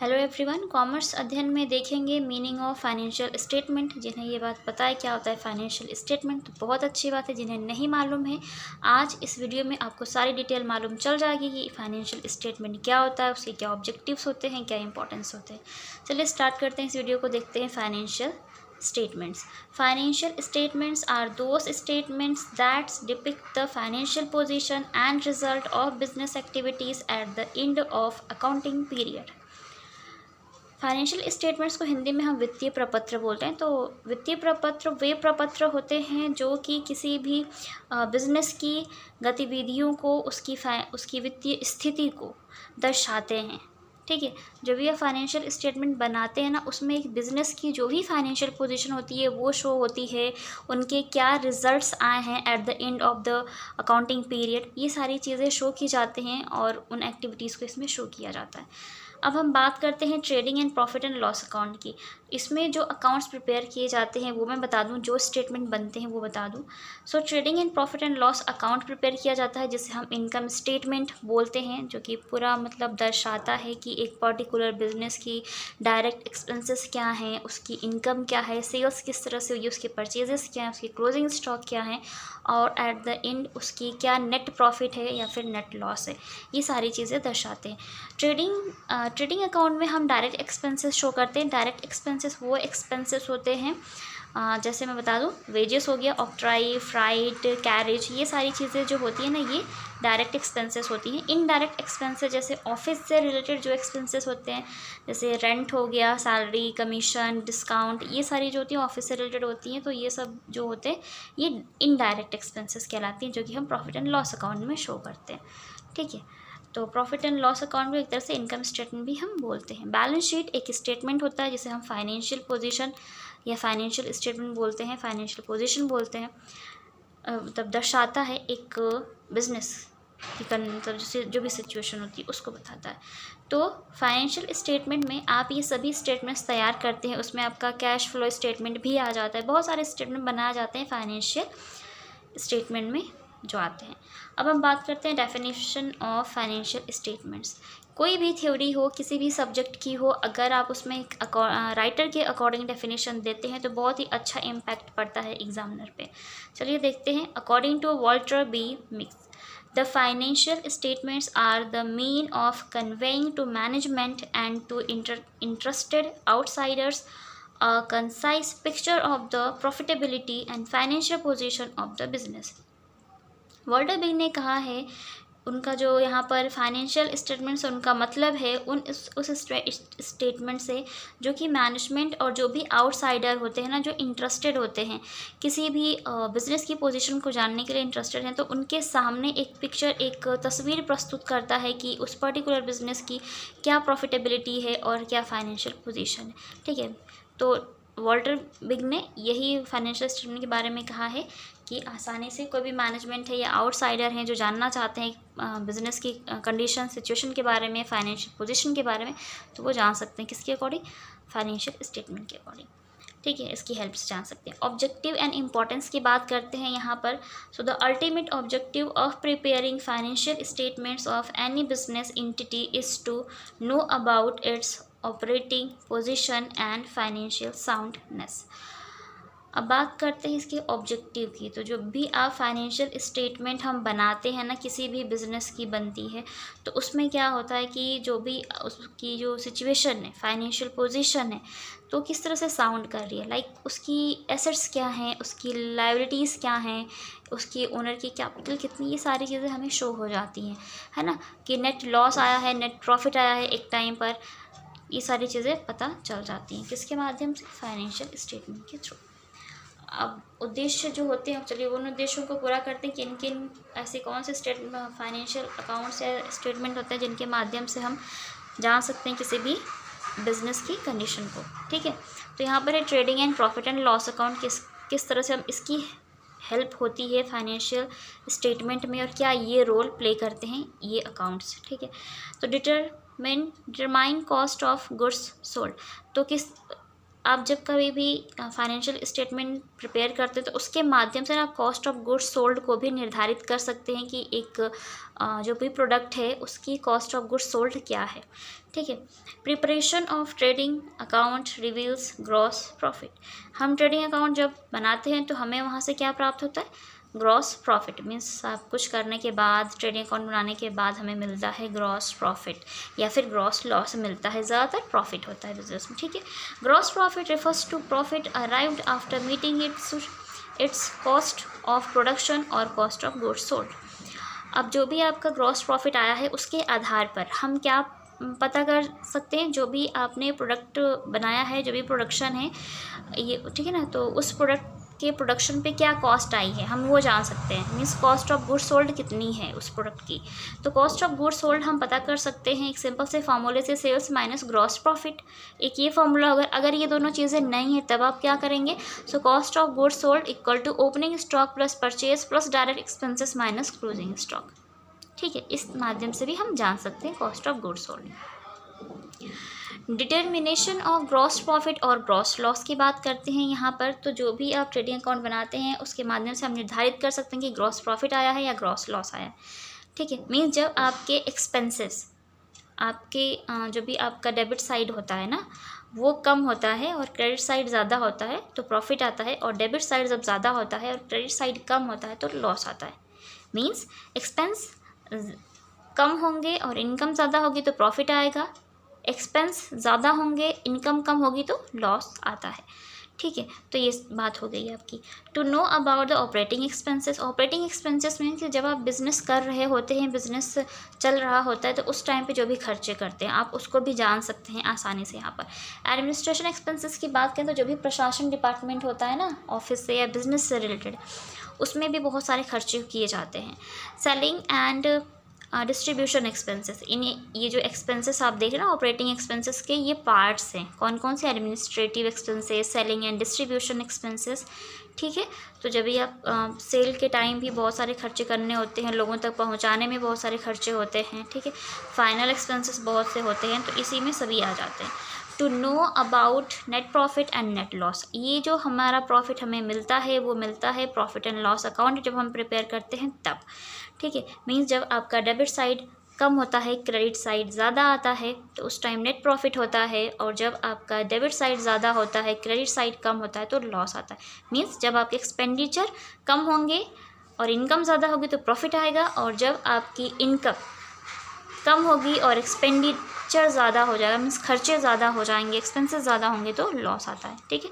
Hello everyone. Commerce अध्ययन में देखेंगे मीनिंग ऑफ फाइनेंशियल स्टेटमेंट। जिन्हें ये बात पता है क्या होता है फाइनेंशियल स्टेटमेंट तो बहुत अच्छी बात है। जिन्हें नहीं मालूम है आज इस वीडियो में आपको सारी डिटेल मालूम चल जाएगी कि फाइनेंशियल स्टेटमेंट क्या होता है, उसके क्या ऑब्जेक्टिव्स होते हैं, क्या इंपॉर्टेंस होते हैं। चलिए स्टार्ट करते हैं इस वीडियो को, देखते हैं financial statements. Financial statements are those statements that depict the financial position and result of business activities at the end of accounting period. Financial statements को हिंदी में हम वित्तीय प्रपत्र बोलते हैं। तो वित्तीय प्रपत्र वे प्रपत्र होते हैं जो कि किसी भी बिजनेस की गतिविधियों को, उसकी वित्तीय स्थिति को दर्शाते हैं। ठीक है, जब ये फाइनेंशियल स्टेटमेंट बनाते हैं ना, उसमें एक बिज़नेस की जो भी फाइनेंशियल पोजीशन होती है वो शो होती है, उनके क्या रिजल्ट्स आए हैं at the end of the accounting period, ये सारी चीज़ें शो की जाती हैं और उन एक्टिविटीज़ को इसमें शो किया जाता है। अब हम बात करते हैं trading and profit and loss account की। इसमें जो अकाउंट्स प्रिपेयर किए जाते हैं वो मैं बता दूं, जो स्टेटमेंट बनते हैं वो बता दूं। सो trading and profit and loss account prepare किया जाता है जिसे हम इनकम स्टेटमेंट बोलते हैं, जो कि पूरा मतलब दर्शाता है कि एक पर्टिकुलर बिजनेस की डायरेक्ट एक्सपेंसेस क्या हैं, उसकी इनकम क्या है, सेल्स किस तरह से हुई, उसके परचेजेस क्या हैं, उसकी क्लोजिंग स्टॉक क्या है और एट द एंड उसकी क्या नेट प्रॉफिट है या फिर नेट लॉस है। ये सारी चीज़ें दर्शाते हैं। ट्रेडिंग अकाउंट में हम डायरेक्ट एक्सपेंसेस शो करते हैं। डायरेक्ट एक्सपेंसेस वो एक्सपेंसेस होते हैं जैसे मैं बता दूं, वेजेस हो गया, ऑक्ट्राई, फ्राइट, कैरेज, ये सारी चीज़ें जो होती है ना, ये डायरेक्ट एक्सपेंसेस होती हैं। इनडायरेक्ट एक्सपेंसेस जैसे ऑफिस से रिलेटेड जो एक्सपेंसेस होते हैं, जैसे रेंट हो गया, सैलरी, कमीशन, डिस्काउंट, ये सारी जो होती हैं ऑफिस से रिलेटेड होती हैं। तो ये सब जो होते हैं ये इनडायरेक्ट एक्सपेंसेस कहलाती हैं, जो कि हम प्रॉफिट एंड लॉस अकाउंट में शो करते हैं। ठीक है, तो प्रॉफिट एंड लॉस अकाउंट को एक तरह से इनकम स्टेटमेंट भी हम बोलते हैं। बैलेंस शीट एक स्टेटमेंट होता है जिसे हम फाइनेंशियल पोजीशन या फाइनेंशियल स्टेटमेंट बोलते हैं, फाइनेंशियल पोजीशन बोलते हैं। मतलब दर्शाता है एक बिजनेस की मतलब जैसे जो भी सिचुएशन होती है उसको बताता है। तो फाइनेंशियल स्टेटमेंट में आप ये सभी स्टेटमेंट्स तैयार करते हैं, उसमें आपका कैश फ्लो स्टेटमेंट भी आ जाता है। बहुत सारे स्टेटमेंट बनाए जाते हैं फाइनेंशियल स्टेटमेंट में जो आते हैं। अब हम बात करते हैं डेफिनेशन ऑफ फाइनेंशियल स्टेटमेंट्स। कोई भी थ्योरी हो, किसी भी सब्जेक्ट की हो, अगर आप उसमें राइटर के अकॉर्डिंग डेफिनेशन देते हैं तो बहुत ही अच्छा इम्पैक्ट पड़ता है एग्जामिनर पे। चलिए देखते हैं। According to Walter B Meigs, the financial statements are the mean of conveying to management and to interested outsiders a concise picture of the profitability and financial position of the business। Walter big ने कहा है, उनका जो यहाँ पर financial statements उनका मतलब है उस स्टेटमेंट से जो कि मैनेजमेंट और जो भी आउटसाइडर होते हैं ना, जो इंटरेस्टेड होते हैं, किसी भी बिजनेस की पोजीशन को जानने के लिए इंटरेस्टेड हैं, तो उनके सामने एक पिक्चर, एक तस्वीर प्रस्तुत करता है कि उस पर्टिकुलर बिजनेस की क्या प्रॉफिटेबिलिटी है और क्या फाइनेंशियल पोजीशन है। ठीक है, तो वॉल्टर बिग ने यही फाइनेंशियल स्टेटमेंट के बारे में कहा है कि आसानी से कोई भी मैनेजमेंट है या आउटसाइडर हैं जो जानना चाहते हैं बिजनेस की कंडीशन, सिचुएशन के बारे में, फाइनेंशियल पोजीशन के बारे में, तो वो जान सकते हैं किसके अकॉर्डिंग, फाइनेंशियल स्टेटमेंट के अकॉर्डिंग। ठीक है, इसकी हेल्प से जान सकते हैं। ऑब्जेक्टिव एंड इम्पॉर्टेंस की बात करते हैं यहाँ पर। So the ultimate objective of preparing financial statements of any business entity is to know about its operating position and financial soundness. अब बात करते हैं इसके ऑब्जेक्टिव की। तो जो भी आप फाइनेंशियल स्टेटमेंट हम बनाते हैं ना, किसी भी बिजनेस की बनती है, तो उसमें क्या होता है कि जो भी उसकी जो सिचुएशन है, फाइनेंशियल पोजीशन है, तो किस तरह से साउंड कर रही है, लाइक उसकी एसेट्स क्या हैं, उसकी लायबिलिटीज़ क्या हैं, उसकी ओनर की कैपिटल कितनी, ये सारी चीज़ें हमें शो हो जाती हैं, है ना, कि नेट लॉस आया है, नेट प्रॉफिट आया है एक टाइम पर, ये सारी चीज़ें पता चल जाती हैं किसके माध्यम से, फाइनेंशियल स्टेटमेंट के थ्रू। अब उद्देश्य जो होते हैं, चलिए उन उद्देश्यों को पूरा करते हैं कि किन किन ऐसे कौन से फाइनेंशियल अकाउंट्स या स्टेटमेंट होते हैं जिनके माध्यम से हम जान सकते हैं किसी भी बिजनेस की कंडीशन को। ठीक है, तो यहाँ पर है trading and profit and loss account, किस तरह से हम इसकी हेल्प होती है फाइनेंशियल स्टेटमेंट में और क्या ये रोल प्ले करते हैं ये अकाउंट्स। ठीक है, तो determine cost of goods sold, तो आप जब कभी भी फाइनेंशियल स्टेटमेंट प्रिपेयर करते हैं तो उसके माध्यम से ना कॉस्ट ऑफ गुड्स सोल्ड को भी निर्धारित कर सकते हैं कि एक जो भी प्रोडक्ट है उसकी कॉस्ट ऑफ गुड्स सोल्ड क्या है। ठीक है। Preparation of trading account reveals gross profit. हम ट्रेडिंग अकाउंट जब बनाते हैं तो हमें वहाँ से क्या प्राप्त होता है, ग्रॉस प्रॉफिट। मीन्स सब कुछ करने के बाद, ट्रेडिंग अकाउंट बनाने के बाद हमें मिलता है ग्रॉस प्रॉफिट या फिर ग्रॉस लॉस मिलता है, ज़्यादातर प्रॉफिट होता है बिजनेस में। ठीक है। Gross profit refers to profit arrived after meeting its cost of production और कॉस्ट ऑफ गुड्स सोल्ड। अब जो भी आपका ग्रॉस प्रॉफिट आया है उसके आधार पर हम क्या पता कर सकते हैं, जो भी आपने प्रोडक्ट बनाया है, जो भी प्रोडक्शन है ये, ठीक है ना, तो उस प्रोडक्ट के प्रोडक्शन पे क्या कॉस्ट आई है हम वो जान सकते हैं। Means cost of goods sold कितनी है उस प्रोडक्ट की। तो कॉस्ट ऑफ गुड्स सोल्ड हम पता कर सकते हैं एक सिंपल से फार्मूले से, सेल्स माइनस ग्रॉस प्रॉफिट। एक ये फार्मूला अगर ये दोनों चीज़ें नहीं है तब आप क्या करेंगे, so cost of goods sold equal to opening stock plus purchase plus direct expenses minus closing stock. ठीक है। इस माध्यम से भी हम जान सकते हैं cost of goods sold. Determination of gross profit और ग्रॉस लॉस की बात करते हैं यहाँ पर। तो जो भी आप ट्रेडिंग अकाउंट बनाते हैं उसके माध्यम से हम निर्धारित कर सकते हैं कि ग्रॉस प्रॉफिट आया है या ग्रॉस लॉस आया है। ठीक है। मीन्स जब आपके एक्सपेंसेस, आपके जो भी आपका डेबिट साइड होता है ना वो कम होता है और क्रेडिट साइड ज़्यादा होता है तो प्रॉफिट आता है, और डेबिट साइड जब ज़्यादा होता है और क्रेडिट साइड कम होता है तो लॉस आता है। मीन्स एक्सपेंस कम होंगे और इनकम ज़्यादा होगी तो प्रॉफिट आएगा, एक्सपेंस ज़्यादा होंगे इनकम कम होगी तो लॉस आता है। ठीक है। तो ये बात हो गई आपकी। To know about the operating expenses. Operating expenses mean कि जब आप बिज़नेस कर रहे होते हैं, बिज़नेस चल रहा होता है तो उस टाइम पे जो भी खर्चे करते हैं आप उसको भी जान सकते हैं आसानी से यहाँ पर। एडमिनिस्ट्रेशन एक्सपेंसेस की बात करें तो जो भी प्रशासन डिपार्टमेंट होता है ना ऑफिस से या बिज़नेस से रिलेटेड, उसमें भी बहुत सारे खर्चे किए जाते हैं। सेलिंग एंड डिस्ट्रीब्यूशन एक्सपेंसेस, इन ये जो एक्सपेंसेस आप देख रहे हैं ना ऑपरेटिंग एक्सपेंसेस के, ये पार्ट्स हैं। कौन कौन से, administrative expenses, selling and distribution expenses. ठीक है। तो जब भी आप सेल के टाइम भी बहुत सारे खर्चे करने होते हैं, लोगों तक पहुंचाने में बहुत सारे खर्चे होते हैं। ठीक है। फाइनल एक्सपेंसेस बहुत से होते हैं तो इसी में सभी आ जाते हैं। To know about net profit and net loss. ये जो हमारा प्रॉफिट हमें मिलता है वो मिलता है प्रॉफिट एंड लॉस अकाउंट जब हम प्रिपेयर करते हैं तब। ठीक है। मीन्स जब आपका डेबिट साइड कम होता है, क्रेडिट साइड ज़्यादा आता है तो उस टाइम नेट प्रॉफिट होता है, और जब आपका डेबिट साइड ज़्यादा होता है, क्रेडिट साइड कम होता है तो लॉस आता है। मीन्स जब आपके एक्सपेंडिचर कम होंगे और इनकम ज़्यादा होगी तो प्रॉफिट आएगा, और जब आपकी इनकम कम होगी और एक्सपेंडिचर ज़्यादा हो जाएगा, मीन्स खर्चे ज़्यादा हो जाएंगे, एक्सपेंसेस ज़्यादा होंगे तो लॉस आता है। ठीक है।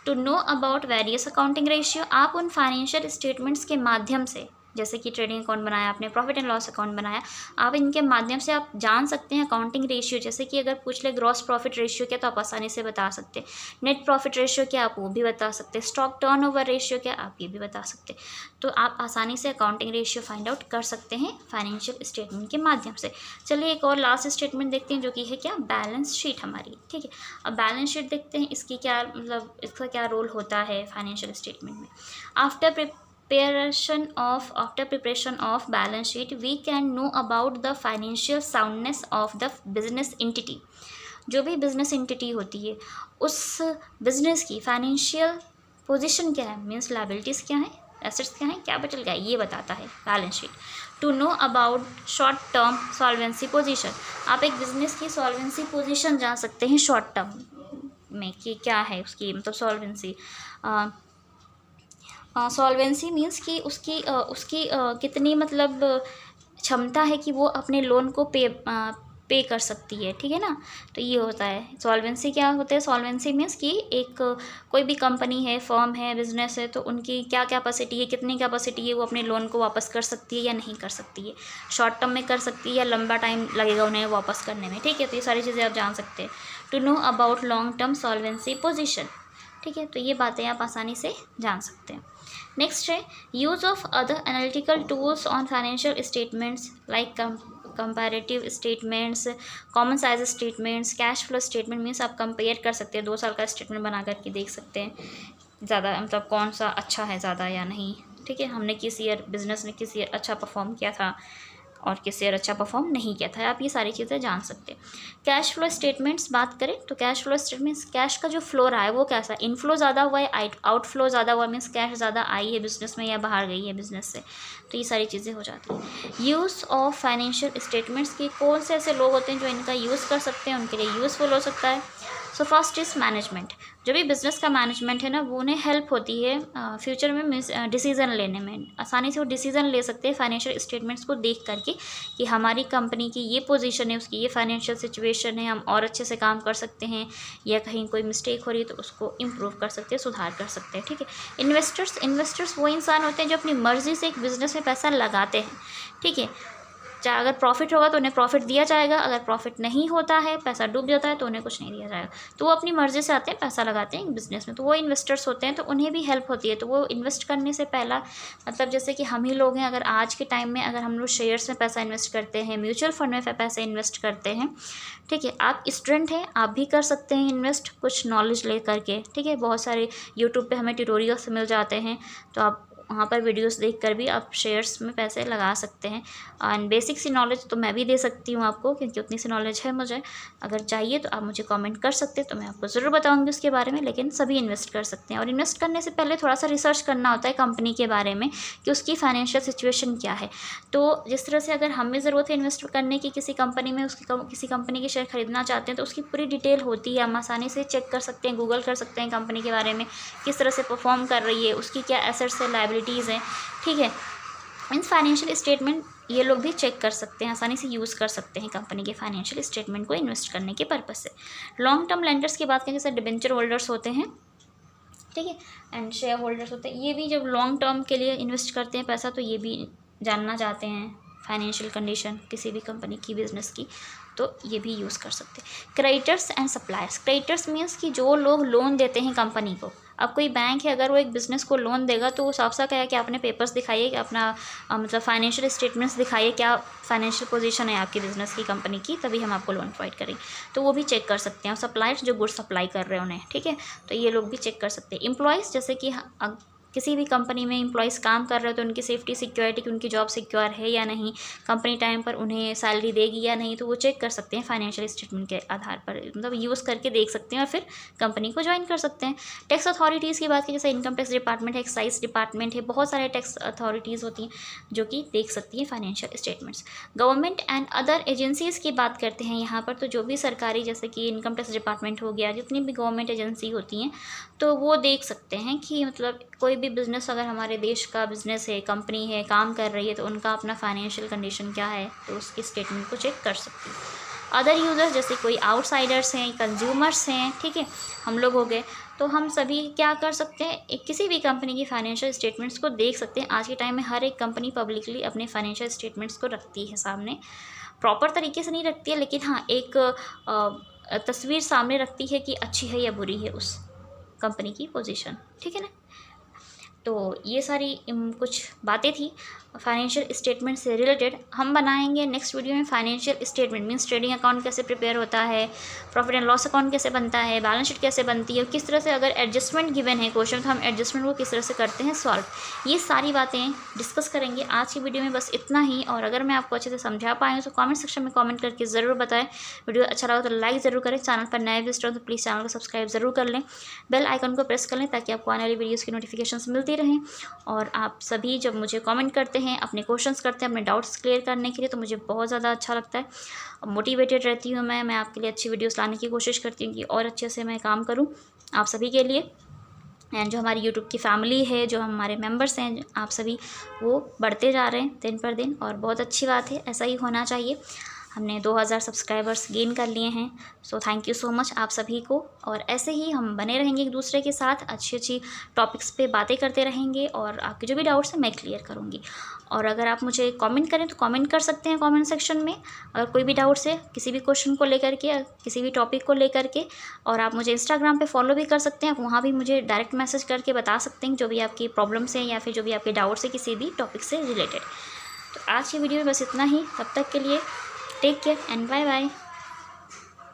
To know about various accounting ratio. आप उन फाइनेंशियल स्टेटमेंट्स के माध्यम से, जैसे कि ट्रेडिंग अकाउंट बनाया आपने, प्रॉफिट एंड लॉस अकाउंट बनाया, आप इनके माध्यम से आप जान सकते हैं अकाउंटिंग रेशियो। जैसे कि अगर पूछ ले ग्रॉस प्रॉफिट रेशियो क्या तो आप आसानी से बता सकते हैं, नेट प्रॉफिट रेशियो क्या आप वो भी बता सकते हैं, स्टॉक टर्नओवर रेशियो क्या आप ये भी बता सकते हैं। तो आप आसानी से अकाउंटिंग रेशियो फाइंड आउट कर सकते हैं फाइनेंशियल स्टेटमेंट के माध्यम से। चलिए एक और लास्ट स्टेटमेंट देखते हैं जो कि है क्या, बैलेंस शीट हमारी। ठीक है। अब बैलेंस शीट देखते हैं, इसकी क्या मतलब इसका क्या रोल होता है फाइनेंशियल स्टेटमेंट में। After preparation of balance sheet we can know about the financial soundness of the business entity। जो भी बिजनेस एंटिटी होती है उस बिजनेस की फाइनेंशियल पोजीशन क्या है, मीन्स लायबिलिटीज़ क्या है, एसेट्स क्या है, कैपिटल क्या है, ये बताता है balance sheet. To know about short term solvency position. आप एक बिजनेस की सॉल्वेंसी पोजीशन जान सकते हैं शॉर्ट टर्म में कि क्या है उसकी मतलब सॉल्वेंसी। सॉल्वेंसी मीन्स कि उसकी कितनी मतलब क्षमता है कि वो अपने लोन को पे कर सकती है। ठीक है ना। तो ये होता है सॉल्वेंसी। क्या होता है सॉल्वेंसी मीन्स कि एक कोई भी कंपनी है, फर्म है, बिजनेस है तो उनकी क्या कैपेसिटी है, कितनी कैपेसिटी है, वो अपने लोन को वापस कर सकती है या नहीं कर सकती है, शॉर्ट टर्म में कर सकती है या लंबा टाइम लगेगा उन्हें वापस करने में। ठीक है। तो ये सारी चीज़ें आप जान सकते हैं। To know about long term solvency position. ठीक है। तो ये बातें आप आसानी से जान सकते हैं। नेक्स्ट है use of other analytical tools on financial statements like comparative statements, common size statements, cash flow statement. Means आप कंपेयर कर सकते हैं, 2 साल का स्टेटमेंट बना करके देख सकते हैं ज़्यादा मतलब कौन सा अच्छा है ज़्यादा या नहीं। ठीक है। हमने किस ईयर बिज़नेस ने किस ईयर अच्छा परफॉर्म किया था, और किससे और अच्छा परफॉर्म नहीं किया था। आप ये सारी चीज़ें जान सकते हैं। कैश फ्लो स्टेटमेंट्स बात करें तो कैश फ्लो स्टेटमेंट्स, कैश का जो फ्लो रहा है वो कैसा, इनफ्लो ज़्यादा हुआ है, आउटफ्लो ज़्यादा हुआ, मीन्स कैश ज़्यादा आई है बिजनेस में या बाहर गई है बिजनेस से, तो ये सारी चीज़ें हो जाती हैं। यूज़ ऑफ फाइनेंशियल स्टेटमेंट्स की कौन से ऐसे लोग होते हैं जो इनका यूज़ कर सकते हैं, उनके लिए यूज़फुल हो सकता है। So first is management. जो भी बिज़नेस का मैनेजमेंट है ना, वो उन्हें हेल्प होती है फ्यूचर में डिसीज़न लेने में। आसानी से वो डिसीज़न ले सकते हैं फाइनेंशियल स्टेटमेंट्स को देख करके कि हमारी कंपनी की ये पोजीशन है, उसकी ये फाइनेंशियल सिचुएशन है, हम और अच्छे से काम कर सकते हैं, या कहीं कोई मिस्टेक हो रही है तो उसको इम्प्रूव कर सकते हैं, सुधार कर सकते हैं। ठीक है। इन्वेस्टर्स वो इंसान होते हैं जो अपनी मर्ज़ी से एक बिज़नेस में पैसा लगाते हैं। ठीक है। चाहे अगर प्रॉफिट होगा तो उन्हें प्रॉफिट दिया जाएगा, अगर प्रॉफिट नहीं होता है, पैसा डूब जाता है, तो उन्हें कुछ नहीं दिया जाएगा। तो वो अपनी मर्ज़ी से आते हैं, पैसा लगाते हैं बिज़नेस में, तो वो इन्वेस्टर्स होते हैं, तो उन्हें भी हेल्प होती है। तो वो इन्वेस्ट करने से पहला मतलब जैसे कि हम ही लोग हैं, अगर आज के टाइम में अगर हम लोग शेयर्स में पैसा इन्वेस्ट करते हैं, म्यूचुअल फंड में पैसा इन्वेस्ट करते हैं, ठीक है। आप स्टूडेंट हैं, आप भी कर सकते हैं इन्वेस्ट कुछ नॉलेज ले करके। ठीक है। बहुत सारे यूट्यूब पे हमें ट्यूटोरियल्स मिल जाते हैं, तो आप वहाँ पर वीडियोस देखकर भी आप शेयर्स में पैसे लगा सकते हैं। एंड बेसिक सी नॉलेज तो मैं भी दे सकती हूँ आपको, क्योंकि उतनी सी नॉलेज है मुझे। अगर चाहिए तो आप मुझे कमेंट कर सकते हैं, तो मैं आपको ज़रूर बताऊँगी उसके बारे में। लेकिन सभी इन्वेस्ट कर सकते हैं, और इन्वेस्ट करने से पहले थोड़ा सा रिसर्च करना होता है कंपनी के बारे में कि उसकी फाइनेंशियल सिचुएशन क्या है। तो जिस तरह से अगर हमें ज़रूरत है इन्वेस्ट करने की किसी कंपनी में, किसी कंपनी के शेयर खरीदना चाहते हैं, तो उसकी पूरी डिटेल होती है, हम आसानी से चेक कर सकते हैं, गूगल कर सकते हैं कंपनी के बारे में, किस तरह से परफॉर्म कर रही है, उसकी क्या एसेट्स है, लायबिलिटीज़ हैं। ठीक है। मीन्स फाइनेंशियल स्टेटमेंट ये लोग भी चेक कर सकते हैं, आसानी से यूज़ कर सकते हैं कंपनी के फाइनेंशियल स्टेटमेंट को इन्वेस्ट करने के पर्पज़ से। लॉन्ग टर्म लेंडर्स की बात करें, जैसे डिबेंचर होल्डर्स होते हैं, ठीक है, एंड शेयर होल्डर्स होते हैं, ये भी जब लॉन्ग टर्म के लिए इन्वेस्ट करते हैं पैसा, तो ये भी जानना चाहते हैं फाइनेंशियल कंडीशन किसी भी कंपनी की, बिजनेस की, तो ये भी यूज़ कर सकते हैं। Creditors and suppliers. Creditors means कि जो लोग लोन देते हैं कंपनी को। अब कोई बैंक है, अगर वो एक बिज़नेस को लोन देगा, तो वो साफ साफ कहे कि आपने पेपर्स दिखाइए, कि अपना मतलब फाइनेंशियल स्टेटमेंट्स दिखाइए, क्या फाइनेंशियल पोजीशन है आपकी बिज़नेस की, कंपनी की, तभी हम आपको लोन प्रोवाइड करेंगे। तो वो भी चेक कर सकते हैं। और सप्लायर्स जो गुड्स सप्लाई कर रहे हैं उन्हें, ठीक है, तो ये लोग भी चेक कर सकते हैं। एम्प्लॉयज़, जैसे कि किसी भी कंपनी में एम्प्लॉयज़ काम कर रहे हो, तो उनकी सेफ्टी सिक्योरिटी, कि उनकी जॉब सिक्योर है या नहीं, कंपनी टाइम पर उन्हें सैलरी देगी या नहीं, तो वो चेक कर सकते हैं फाइनेंशियल स्टेटमेंट के आधार पर, मतलब यूज़ करके देख सकते हैं और फिर कंपनी को ज्वाइन कर सकते हैं। टैक्स अथॉरिटीज़ की बात की, जैसे इनकम टैक्स डिपार्टमेंट है, एक्साइज डिपार्टमेंट है, बहुत सारे टैक्स अथॉरिटीज़ होती हैं जो कि देख सकती हैं financial statements. Government and other agencies की बात करते हैं यहाँ पर, तो जो भी सरकारी, जैसे कि इनकम टैक्स डिपार्टमेंट हो गया, जितनी भी गवर्नमेंट एजेंसी होती हैं, तो वो देख सकते हैं कि मतलब कोई भी बिज़नेस, अगर हमारे देश का बिज़नेस है, कंपनी है, काम कर रही है, तो उनका अपना फाइनेंशियल कंडीशन क्या है, तो उसकी स्टेटमेंट को चेक कर सकते हैं। अदर यूज़र्स, जैसे कोई आउटसाइडर्स हैं, कंज्यूमर्स हैं, ठीक है, हम लोग हो गए, तो हम सभी क्या कर सकते हैं, किसी भी कंपनी की फाइनेंशियल स्टेटमेंट्स को देख सकते हैं। आज के टाइम में हर एक कंपनी पब्लिकली अपने फाइनेंशियल स्टेटमेंट्स को रखती है सामने, प्रॉपर तरीके से नहीं रखती है, लेकिन हाँ, एक तस्वीर सामने रखती है कि अच्छी है या बुरी है उस कंपनी की पोजीशन। ठीक है ना। तो ये सारी कुछ बातें थी फाइनेंशियल स्टेटमेंट से रिलेटेड। हम बनाएंगे नेक्स्ट वीडियो में financial statement means trading account कैसे प्रिपेयर होता है, प्रॉफिट एंड लॉस अकाउंट कैसे बनता है, बैलेंस शीट कैसे बनती है, किस तरह से अगर एडजस्टमेंट गिवन है क्वेश्चन, तो हम एडजस्टमेंट को किस तरह से करते हैं सॉल्व, ये सारी बातें डिस्कस करेंगे आज की वीडियो में। बस इतना ही, और अगर मैं आपको अच्छे से समझा पाई तो कॉमेंट सेक्शन में कॉमेंट करके ज़रूर बताएं। वीडियो अच्छा लगा तो लाइक ज़रूर करें, चैनल पर नए विजिटर हो तो प्लीज़ चैनल को सब्सक्राइब ज़रूर कर लें, बेल आइकन को प्रेस कर लें ताकि आपको आने वाली वीडियोज़ की नोटिफिकेशंस मिलती रहें। और आप सभी जब मुझे कमेंट करते हैं, अपने क्वेश्चंस करते हैं, अपने डाउट्स क्लियर करने के लिए, तो मुझे बहुत ज़्यादा अच्छा लगता है, मोटिवेटेड रहती हूँ मैं आपके लिए अच्छी वीडियोस लाने की कोशिश करती हूँ कि और अच्छे से मैं काम करूँ आप सभी के लिए। एंड जो हमारी यूट्यूब की फैमिली है, जो हमारे मेंबर्स हैं, आप सभी वो बढ़ते जा रहे हैं दिन पर दिन, और बहुत अच्छी बात है, ऐसा ही होना चाहिए। हमने 2000 सब्सक्राइबर्स गेन कर लिए हैं, so thank you so much आप सभी को। और ऐसे ही हम बने रहेंगे एक दूसरे के साथ, अच्छी अच्छी टॉपिक्स पे बातें करते रहेंगे, और आपके जो भी डाउट्स हैं मैं क्लियर करूँगी। और अगर आप मुझे कमेंट करें तो कमेंट कर सकते हैं कमेंट सेक्शन में, अगर कोई भी डाउट्स है किसी भी क्वेश्चन को लेकर के, किसी भी टॉपिक को लेकर के। और आप मुझे इंस्टाग्राम पे फॉलो भी कर सकते हैं, आप वहाँ भी मुझे डायरेक्ट मैसेज करके बता सकते हैं जो भी आपकी प्रॉब्लम्स हैं या फिर जो भी आपके डाउट्स हैं किसी भी टॉपिक से रिलेटेड। तो आज की वीडियो में बस इतना ही, तब तक के लिए take care and bye bye.